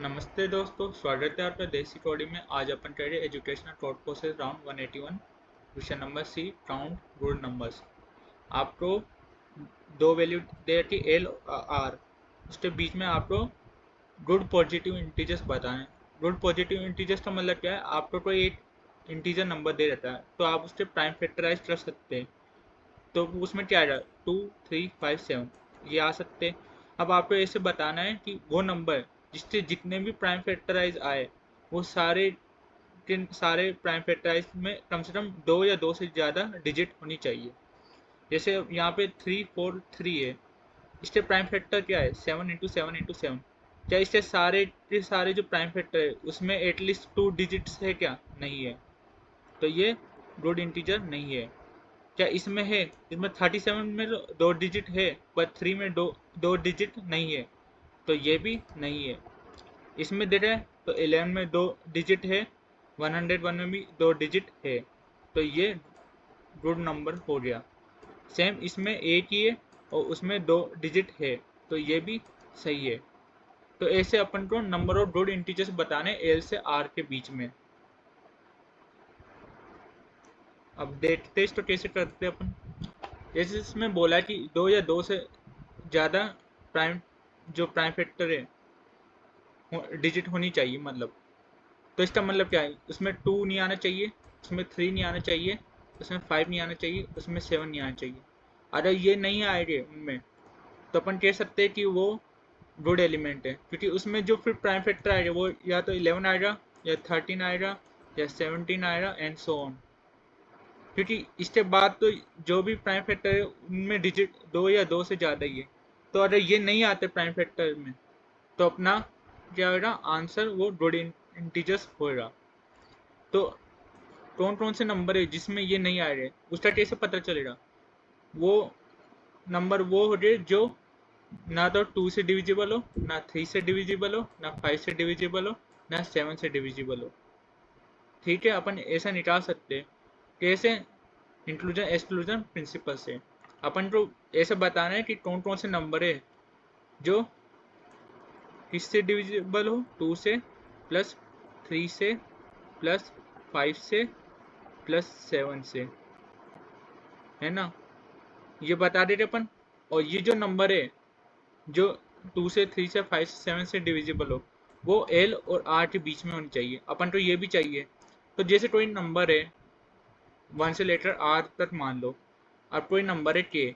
नमस्ते दोस्तों, स्वागत है आपका देसी कॉडी में। आज अपन कर रहे educational thought process round 181, question number C, count good numbers. आपको दो वैल्यू दे रखी एल और आर, उसके बीच में आपको गुड पॉजिटिव इंटीजर्स बताएं। गुड पॉजिटिव इंटीजर्स का मतलब क्या है? आपको कोई एक इंटीजर नंबर दे रहता है तो आप उससे प्राइम फैक्टराइज कर सकते हैं। तो उसमें क्या आएगा? 2, 3, 5, 7 ये आ सकते हैं। अब आपको ऐसे बताना है कि वो नंबर जिससे जितने भी प्राइम फैक्टराइज आए वो सारे के सारे प्राइम फैक्टराइज में कम से कम दो या दो से ज़्यादा डिजिट होनी चाहिए। जैसे यहाँ पे 3, 4, 3 है, इसके प्राइम फैक्टर क्या है? 7 × 7 × 7। क्या इसके सारे के सारे जो प्राइम फैक्टर है उसमें एटलीस्ट 2 डिजिट्स है क्या? नहीं है, तो ये गुड इंटीजर नहीं है। क्या इसमें है? इसमें 37 में दो डिजिट है पर 3 में दो डिजिट नहीं है, तो ये भी नहीं है। इसमें दे रहा है तो 11 में दो डिजिट है, 101 में भी दो डिजिट है, तो ये गुड नंबर हो गया। सेम इसमें एक ही है और उसमें दो डिजिट है, तो ये भी सही है। तो ऐसे अपन को नंबर ऑफ गुड इंटीजर्स बताने एल से आर के बीच में। अब देखते हैं तो कैसे करते हैं अपन। जैसे इसमें बोला कि दो या दो से ज़्यादा प्राइम जो प्राइम फैक्टर है डिजिट होनी चाहिए, मतलब तो इसका मतलब क्या है? उसमें 2 नहीं आना चाहिए, उसमें 3 नहीं आना चाहिए, उसमें 5 नहीं आना चाहिए, उसमें 7 नहीं आना चाहिए। अगर ये नहीं आएंगे उनमें तो अपन कह सकते हैं कि वो गुड एलिमेंट है, क्योंकि उसमें जो फिर प्राइम फैक्टर आएगा वो या तो 11 आएगा या 13 आएगा या 17 आएगा एंड सो ऑन। क्योंकि इसके बाद तो जो भी प्राइम फैक्टर है उनमें डिजिट दो या दो से ज़्यादा ही है। तो अगर ये नहीं आते प्राइम फैक्टर में तो अपना क्या होगा? आंसर वो गुड इंटीजर्स होएगा। तो कौन कौन से नंबर है जिसमें ये नहीं आ रहे उसका कैसे पता चलेगा? वो नंबर वो हो गए जो ना तो 2 से डिविजिबल हो, ना 3 से डिविजिबल हो, ना 5 से डिविजिबल हो, ना 7 से डिविजिबल हो। ठीक है, अपन ऐसा निकाल सकते हैं। कैसे? इंक्लूजन एक्सक्लूजन प्रिंसिपल से। अपन को ऐसे बताना है कि कौन कौन से नंबर है जो किससे डिविजिबल हो? 2 से, प्लस 3 से, प्लस 5 से, प्लस 7 से, है ना? ये बता देते अपन। और ये जो नंबर है जो 2 से, 3 से, 5 से, 7 से डिविजिबल हो वो एल और आर के बीच में होनी चाहिए। अपन को ये भी चाहिए। तो जैसे कोई नंबर है 1 से लेकर आर तक मान लो, अब कोई नंबर है के,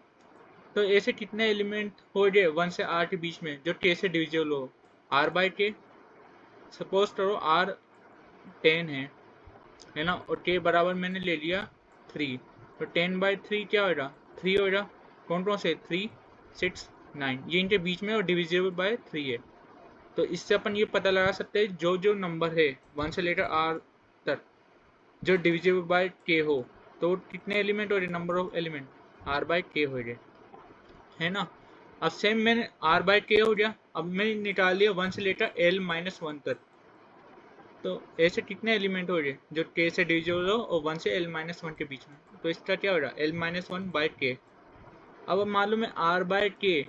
तो ऐसे कितने एलिमेंट हो गए 1 से आर के बीच में जो के से डिविजिबल हो? आर बाय के। सपोज करो आर 10 है ना, और के बराबर मैंने ले लिया 3, तो 10/3 क्या होगा? 3 होगा। कौन कौन से? 3, 6, 9 ये इनके बीच में और डिविजिबल बाय 3 है। तो इससे अपन ये पता लगा सकते हैं जो जो नंबर है 1 से लेकर आर तक जो डिविजिबल बाय के हो तो कितने एलिमेंट हो रहे? Number of element are by K हो रहे, है ना? अब सेम मैंने आर बाय के हो गया, अब मैंने निकाल लिया 1 से लेकर एल माइनस 1 तक, तो ऐसे कितने एलिमेंट हो गए जो के से डिविजिबल हो और 1 से एल माइनस 1 के बीच में? तो इसका क्या हो रहा? एल माइनस 1 बाय के। अब मालूम है आर बाय के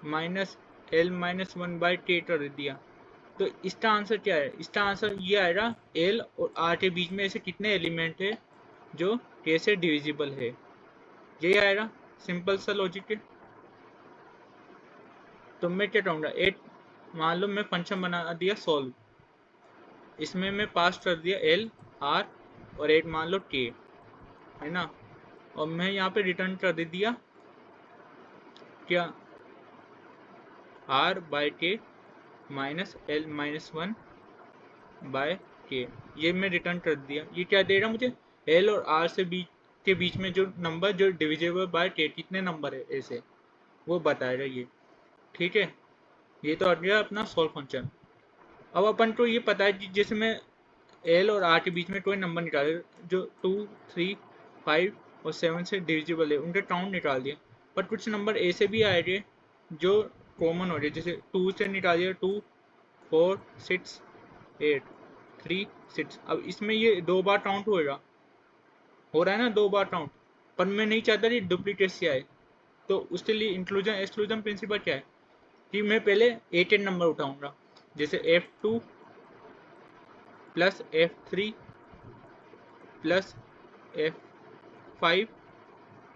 माइनस एल माइनस 1 बाय के कर दिया, तो इसका आंसर क्या है? इसका आंसर ये आएगा एल और आर के बीच में ऐसे कितने एलिमेंट है जो के से डिविजिबल है, यही आएगा। सिंपल सा लॉजिक है। तो मैं क्या कहूँगा, एक मान लो मैं फंक्शन बना दिया सॉल्व, इसमें मैं पास कर दिया एल, आर और एक मान लो के, है ना? और मैं यहाँ पे रिटर्न कर दे दिया क्या? आर बाय के माइनस एल माइनस 1 बाय के, ये मैं रिटर्न कर दिया। ये क्या दे रहा मुझे? एल और आर से बीच के बीच में जो नंबर जो डिविजिबल बाय के कितने नंबर है ऐसे वो बताएगा ये। ठीक है, ये तो आ गया अपना सॉल्व फंक्शन। अब अपन को ये पता है कि जैसे मैं एल और आर के बीच में कोई नंबर निकाले जो 2, 3, 5 और 7 से डिविजिबल है, उनके काउंट निकाल दिए। पर कुछ नंबर ऐसे भी आए जो कॉमन हो रहे, जैसे 2 से निकालिए 2, 4, 6, 8, 3, 6। अब इसमें ये दो बार काउंट होएगा, हो रहा है ना, दो बार काउंट। पर मैं नहीं चाहता कि डुप्लीकेट से आए, तो उसके लिए इंक्लूजन एक्सक्लूजन प्रिंसिपल क्या है कि मैं पहले एक एक नंबर उठाऊंगा। जैसे F2 plus F3 plus F5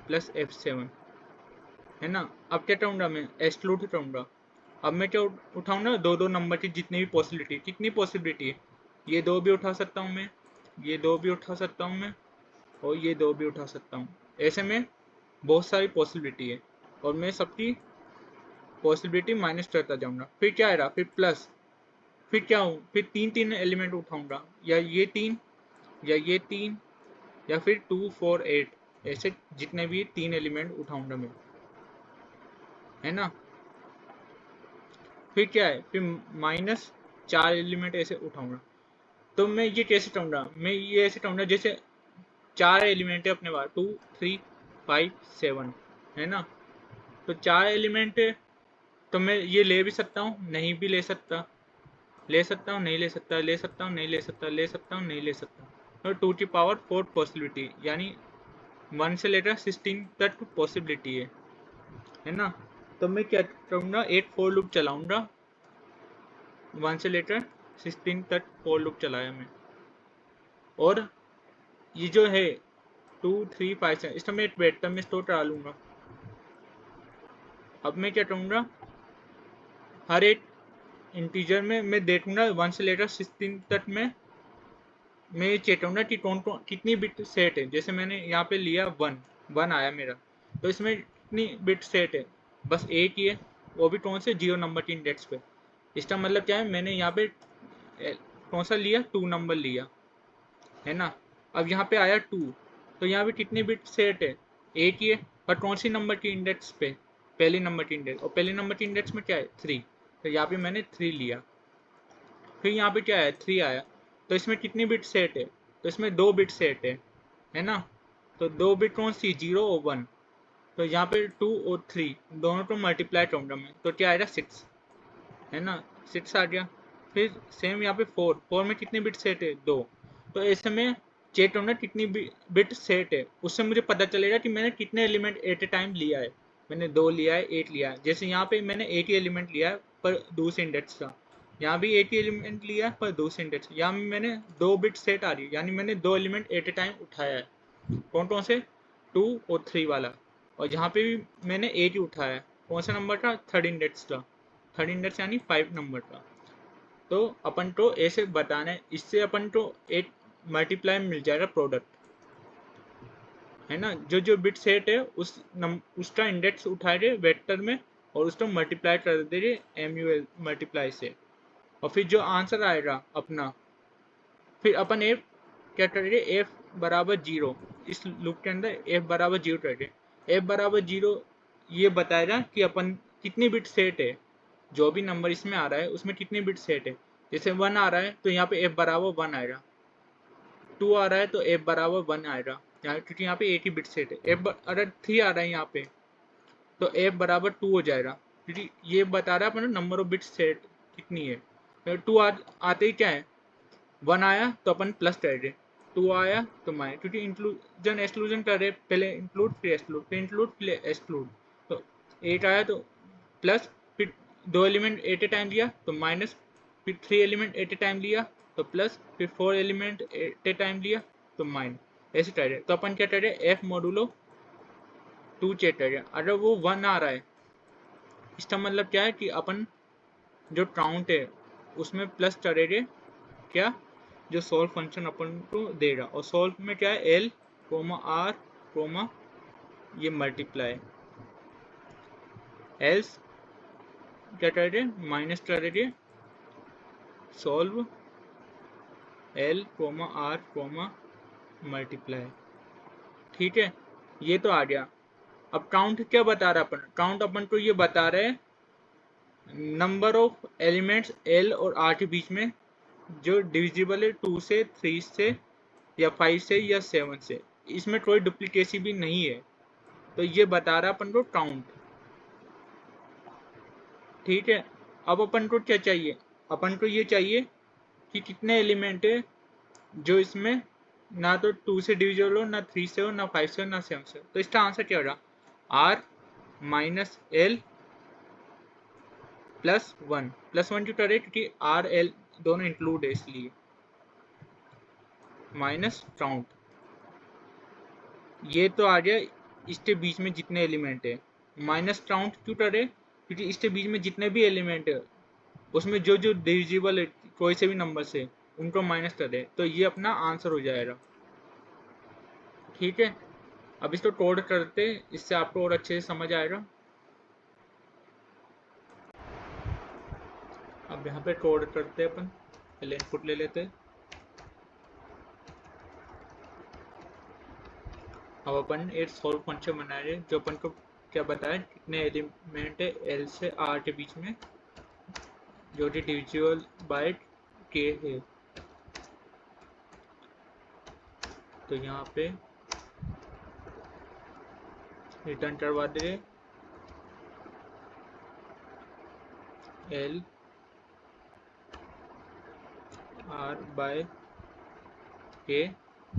plus F7, है ना। अब क्या उठाऊंगा मैं, एक्सक्लूड उठाऊंगा। अब मैं क्या उठाऊंगा, दो दो नंबर की जितनी भी पॉसिबिलिटी, कितनी पॉसिबिलिटी है, ये दो भी उठा सकता हूँ मैं, ये दो भी उठा सकता हूँ मैं, और ये दो भी उठा सकता हूँ। ऐसे में बहुत सारी पॉसिबिलिटी है, और मैं सबकी पॉसिबिलिटी माइनस करता जाऊंगा। फिर क्या आएगा, फिर प्लस, फिर क्या हूँ, फिर तीन तीन एलिमेंट उठाऊंगा, या ये तीन, या ये तीन, या फिर 2 4 8, ऐसे जितने भी तीन एलिमेंट उठाऊंगा मैं, है ना। फिर क्या है, फिर माइनस 4 एलिमेंट ऐसे उठाऊंगा। तो मैं ये कैसे उठाऊंगा, मैं ये ऐसे उठाऊंगा जैसे 4 एलिमेंट है अपने पास, 2 3 5 7, है ना। तो 4 एलिमेंट है, तो मैं ये ले भी सकता हूँ, नहीं भी ले सकता, ले सकता हूँ, नहीं ले सकता, ले सकता हूँ, नहीं ले सकता, ले सकता हूँ, नहीं ले सकता। तो 2 की पावर 4 पॉसिबिलिटी, यानी 1 से लेकर 16 तक पॉसिबिलिटी है ना। तो मैं क्या करूँगा, एक फोर लूप चलाऊंगा, 1 से लेकर 16 तक फोर लूप चलाया मैं। और ये जो है 2 3 5 7, इसका मैं एक वेक्टर में स्टोर करा लूँगा। अब मैं क्या करूँगा, हर एक इंटीजर में मैं देखूंगा 1 से लेकर 16 तक में, मैं ये चेक करूँगा कि कौन कौन कितनी बिट सेट है। जैसे मैंने यहाँ पे लिया 1 आया मेरा, तो इसमें कितनी बिट सेट है, बस एक ही है, वो भी कौन से, 0 नंबर के इंडेक्स पे। इसका मतलब क्या है, मैंने यहाँ पे कौन सा लिया, 2 नंबर लिया, है ना। अब यहाँ पे आया 2, तो यहाँ पे कितनी बिट सेट है, एक ही है, पर कौन सी नंबर की इंडेक्स पे, पहले नंबर की इंडेक्स, और पहले नंबर की इंडेक्स में क्या है, 3, तो यहाँ पे मैंने 3 लिया। फिर यहाँ पे क्या है, 3 आया, तो इसमें कितनी बिट सेट है, तो इसमें 2 बिट सेट है ना। तो 2 बिट कौन सी, 0 और 1, तो यहाँ पे 2 और 3 दोनों को मल्टीप्लाई करूँगा मैं, तो क्या आएगा, 6, है ना, 6 आ गया। फिर सेम यहाँ पे 4 में कितनी बिट सेट है, 2, तो ऐसे में चेक करूँगा कितनी बिट सेट है, उससे मुझे पता चलेगा कि मैंने कितने एलिमेंट एट ए टाइम लिया है। मैंने 2 लिया है, 8 लिया है, जैसे यहाँ पे मैंने एक ही एलिमेंट लिया है पर दूसरे इंडेक्स का, यहाँ भी एक ही एलिमेंट लिया है पर दूसरे इंडेक्स, यहाँ में मैंने 2 बिट सेट आ रही है, यानी मैंने 2 एलिमेंट एट ए टाइम उठाया है। कौन कौन से, 2 और 3 वाला, और यहाँ पे भी मैंने एक ही उठाया है, कौन सा नंबर का, थर्ड इंडेक्स का, थर्ड इंडेक्स यानी 5 नंबर का। तो अपन को ऐसे बताना है, इससे अपन को एक मल्टीप्लाई मिल जाएगा प्रोडक्ट, है ना। जो जो बिट सेट है उसका इंडेक्स उठाए गए वेक्टर में, और उसको मल्टीप्लाई कर दे MUL मल्टीप्लाई से, और फिर जो आंसर आएगा अपना, फिर अपन एफ क्या करेंगे, एफ बराबर 0, इस लूप के अंदर एफ बराबर 0 करेंगे। एफ बराबर 0 ये बताएगा कि अपन कितनी बिट सेट है, जो भी नंबर इसमें आ रहा है उसमें कितनी बिट सेट है। जैसे 1 आ रहा है तो यहाँ पे एफ बराबर 1 आएगा, 2 आ रहा है तो एफ बराबर 1 आएगा, क्योंकि यहाँ पे एक ही बिट सेट है। एफ अगर 3 आ रहा है यहाँ पे, तो एफ बराबर 2 हो जाएगा, क्योंकि ये बता रहा है अपना नंबर ऑफ बिट सेट कितनी है। तो 2 आते ही क्या है, 1 आया तो अपन प्लस कर रहे, 2 आया तो माइनस, क्योंकि इंक्लूजन एक्सक्लूजन कर रहे, पहले इंक्लूड फिर एक्सक्लूड, फिर इंक्लूड फिर एक्सक्लूड। तो 8 आया तो प्लस, फिर 2 एलिमेंट एट ए टाइम लिया तो माइनस, फिर 3 एलिमेंट एट ए टाइम लिया तो प्लस, फिर 4 एलिमेंट एट ए टाइम लिया तो माइनस, ऐसे कर रहे। तो अपन क्या कर रहे, एफ मॉडुलो 2 चेक कर रहे। अगर वो 1 आ रहा है, इसका मतलब क्या है कि अपन जो काउंट है उसमें प्लस करेंगे, क्या, जो सॉल्व फंक्शन अपन को देगा। और सॉल्व में क्या है, एल कोमा आर कोमा ये मल्टीप्लाई, एल्स क्या करेंगे, माइनस करेंगे, solve L comma R comma multiply, ठीक है। ये तो आ गया। अब काउंट क्या बता रहा है अपन, काउंट अपन को ये बता रहे हैं नंबर ऑफ एलिमेंट्स एल और आर के बीच में जो डिविजिबल है 2 से, 3 से, या 5 से, या 7 से, इसमें कोई डुप्लीकेसी भी नहीं है। तो ये बता रहा है अपन को काउंट, ठीक है। अब अपन को क्या चाहिए, अपन को ये चाहिए कि कितने एलिमेंट है जो इसमें ना तो 2 से डिविजिबल हो, ना 3 से हो, ना 5 से हो, ना 7 से हो। तो इसका आंसर क्या होगा, आर माइनस एल +1 क्यों कर रहे, क्योंकि आर एल दोनों इंक्लूड है इसलिए। माइनस काउंट, ये तो आ गया इसके बीच में जितने एलिमेंट है। माइनस काउंट क्यों कर रहे, क्योंकि इसके बीच में जितने भी एलिमेंट है उसमें जो जो डिविजिबल है कोई से भी नंबर से, उनको माइनस कर दे, तो ये अपना आंसर हो जाएगा। ठीक है, अब इसको कोड करते, इससे आपको और अच्छे से समझ आएगा। अब यहाँ पे कोड करते अपन, पहले इनपुट ले लेते हैं। अब अपन एक सॉल्व फंक्शन बनाए जो अपन को क्या बताए, कितने एलिमेंट है एल से आर के बीच में जो कि डिविजिबल बाय के है। तो यहाँ पे रिटर्न करवा दे एल आर बाय के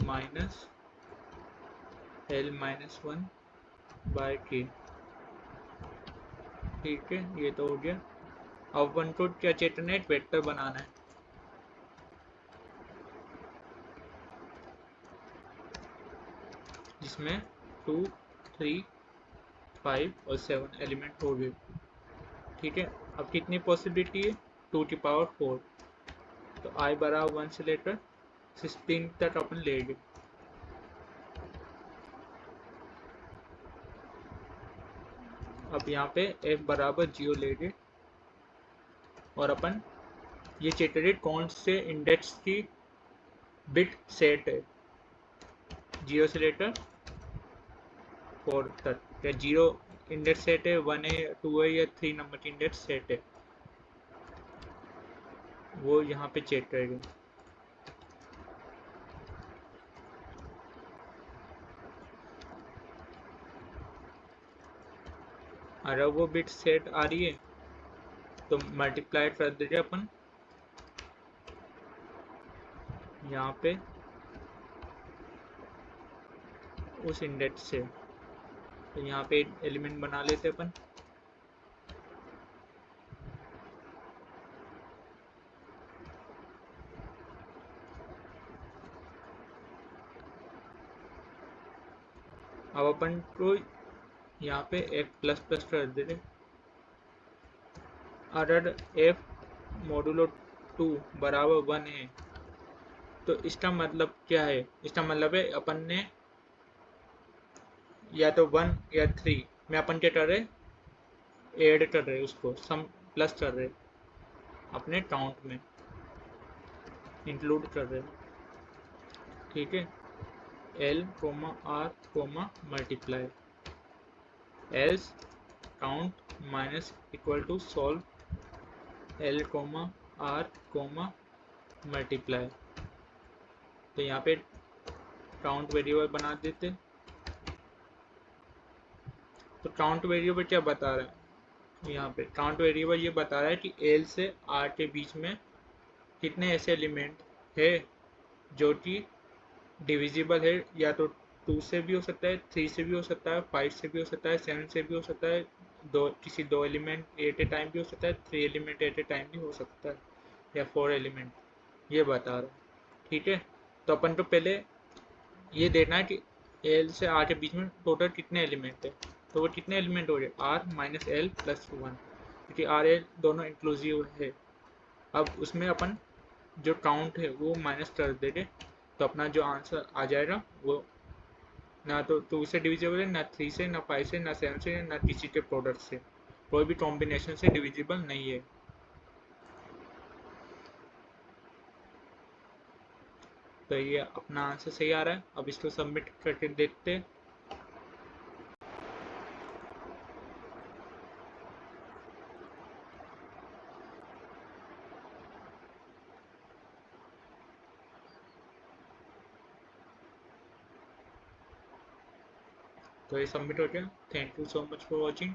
माइनस एल माइनस 1 बाय के। ठीक है, ये तो हो गया। अब अपन को क्या चेतना है, वेक्टर बनाना है जिसमें 2, 3, 5 और 7 एलिमेंट हो गए। ठीक है, अब कितनी पॉसिबिलिटी है, 2 की पावर 4, तो i बराबर 1 से लेकर 16 तक अपन लेंगे। अब यहाँ पे f बराबर 0 लेंगे और अपन ये चेक करिए कौन से इंडेक्स की बिट सेट है, 0 से लेकर 4 तक, या 0 इंडेक्स सेट है, 1 है, 2 है या 3 नंबर की इंडेक्स सेट है, वो यहाँ पे चेक करेंगे। अगर वो बिट सेट आ रही है तो मल्टीप्लाई कर दीजिए अपन यहाँ पे उस इंडेक्स से। तो यहाँ पे एलिमेंट बना लेते अपन, अब अपन को यहाँ पे f प्लस प्लस कर दे। अगर f मॉडुलो 2 बराबर 1 है तो इसका मतलब क्या है, इसका मतलब है अपन ने या तो 1 या 3 में अपन क्या कर रहे, ऐड कर रहे, उसको सम प्लस कर रहे, अपने काउंट में इंक्लूड कर रहे। ठीक है, L R multiply else count minus equal to solve L R multiply. तो यहाँ पे काउंट वेरिएबल बना देते। तो काउंट वेरिएबल क्या बता रहा है, यहाँ पे काउंट वेरिएबल ये बता रहा है कि L से R के बीच में कितने ऐसे एलिमेंट है जो कि डिविजिबल है, या तो 2 से भी हो सकता है, 3 से भी हो सकता है, 5 से भी हो सकता है, 7 से भी हो सकता है, किसी 2 एलिमेंट एट ए टाइम भी हो सकता है, 3 एलिमेंट एट ए टाइम भी हो सकता है, या 4 एलिमेंट, ये बता रहा है। ठीक है, तो अपन को पहले ये देखना है कि एल से आर के बीच में टोटल कितने एलिमेंट है। तो वो कितने एलिमेंट हो रहे, आर माइनस एल प्लस 1, क्योंकि आर एल दोनों इंक्लूसिव है। अब उसमें अपन जो काउंट है वो माइनस कर देंगे, तो अपना जो आंसर आ जाएगा वो ना तो 2 से डिविजिबल है, ना 3 से, ना 5 से, ना 7 से, ना किसी के प्रोडक्ट से, कोई भी कॉम्बिनेशन से डिविजिबल नहीं है। तो ये अपना आंसर सही आ रहा है। अब इसको सबमिट करके देखते हैं। तो ये सबमिट हो गया। Thank you so much for watching.